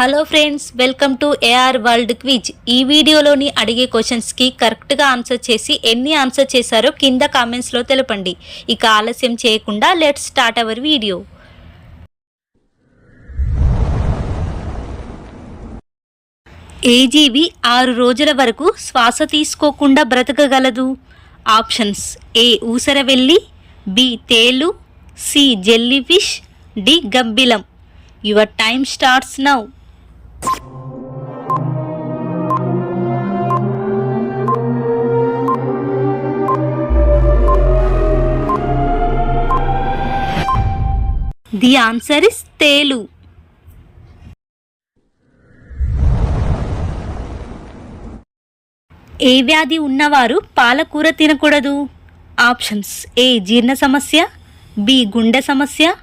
Hello friends, welcome to AR world quiz. ఈ వీడియోలోని అడిగే క్వశ్చన్స్కి కరెక్ట్గా ఆన్సర్ చేసి ఎన్ని ఆన్సర్ చేశారో కింద కామెంట్స్లో తెలపండి. ఇక ఆలస్యం చేయకుండా లెట్స్ స్టార్ట్ అవర్ వీడియో. ఏ జీవి 6 రోజుల వరకు శ్వాస తీసుకోకుండా బ్రతకగలదు? ఆప్షన్స్: ఏ ఊసరవెల్లి, బి తేలు, సి జెల్లీ ఫిష్, డి గబ్బిలం. Your time starts now. The answer is తేలు. ఏ వ్యాధి ఉన్నవారు పాలకూర తినకూడదు? ఆప్షన్స్: ఏ జీర్ణ సమస్య, బి గుండె సమస్య,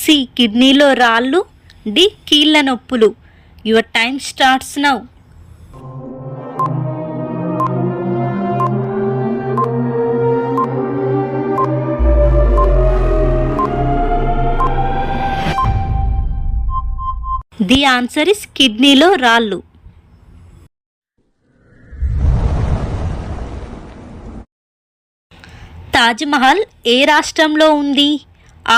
సి కిడ్నీలో రాళ్ళు, డి కీళ్ళ నొప్పులు. Your time starts now. The answer is కిడ్నీలో రాళ్ళు. తాజ్మహల్ ఏ రాష్ట్రంలో ఉంది?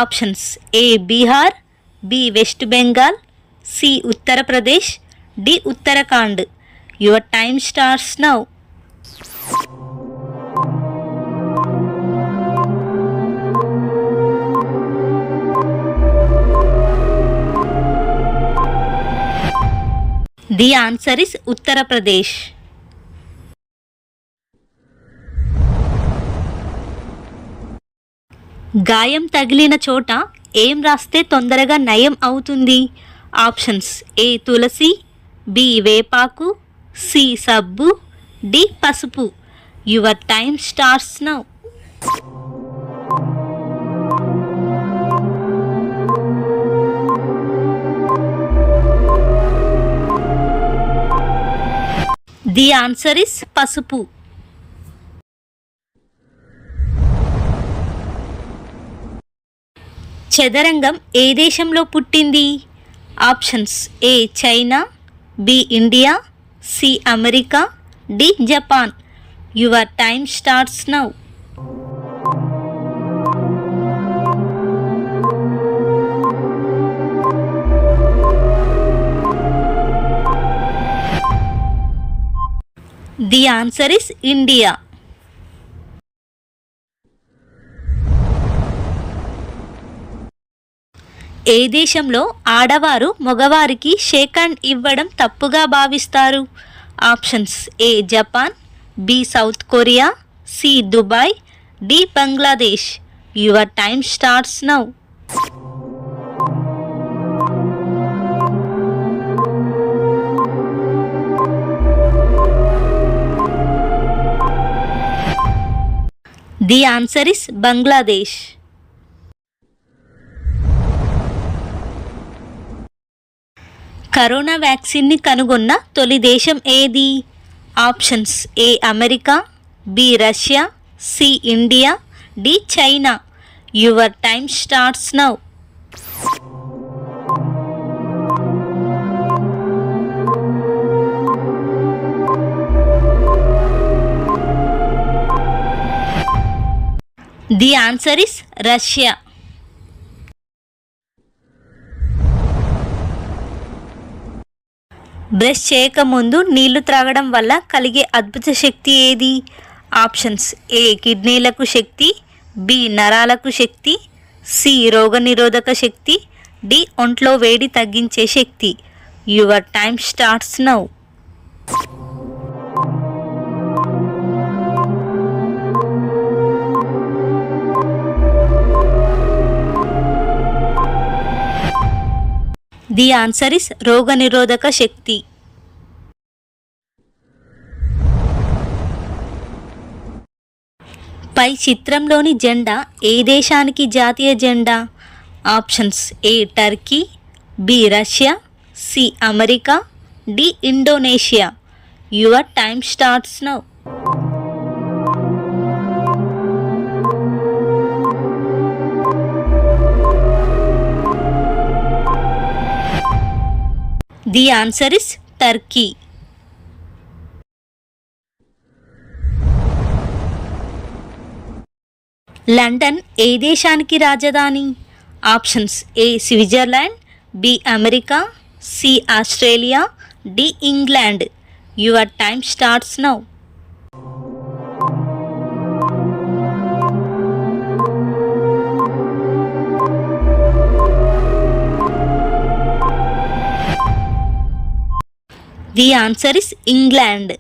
Options: A Bihar, B West Bengal, C Uttar Pradesh, D Uttarakhand. Your time starts now. The answer is Uttar Pradesh. గాయం తగిలిన చోట ఏం రాస్తే తొందరగా నయం అవుతుంది? ఆప్షన్స్: ఏ తులసి, బి వేపాకు, సి సబ్బు, డి పసుపు. Your time starts now. The answer is పసుపు. చదరంగం ఏ దేశంలో పుట్టింది? Options: A China, B India, C America, D Japan. Your time starts now. The answer is India. ఏ దేశంలో ఆడవారు మగవారికి షేక్ హ్యాండ్ ఇవ్వడం తప్పుగా భావిస్తారు? Options: A Japan, B South Korea, C Dubai, D Bangladesh. Your time starts now. The answer is Bangladesh. Corona వ్యాక్సిన్ని కనుగొన్న తొలి దేశం ఏది? Options: A America, B Russia, C India, D China. Your time starts now. The answer is Russia. Brush చేయకముందు నీళ్లు త్రాగడం వల్ల కలిగే అద్భుత శక్తి ఏది? ఆప్షన్స్: ఏ కిడ్నీలకు శక్తి, బి నరాలకు శక్తి, సి రోగనిరోధక శక్తి, డి ఒంట్లో వేడి తగ్గించే శక్తి. Your time starts now. The answer is రోగనిరోధక శక్తి. పై చిత్రంలోని జెండా ఏ దేశానికి జాతీయ జెండా? Options: A Turkey, B Russia, C America, D Indonesia. Your time starts now. The answer is Turkey. London ఏ దేశానికి రాజధాని? Options A Switzerland, B America, C Australia, D England. Your time starts now. The answer is England.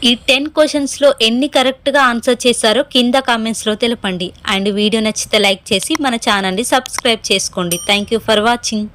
ఈ 10 క్వశ్చన్స్లో ఎన్ని కరెక్ట్గా answer చేశారో కింద కామెంట్స్లో తెలపండి. అండ్ వీడియో నచ్చితే లైక్ చేసి మన ఛానల్ని సబ్స్క్రైబ్ చేసుకోండి. Thank you for watching.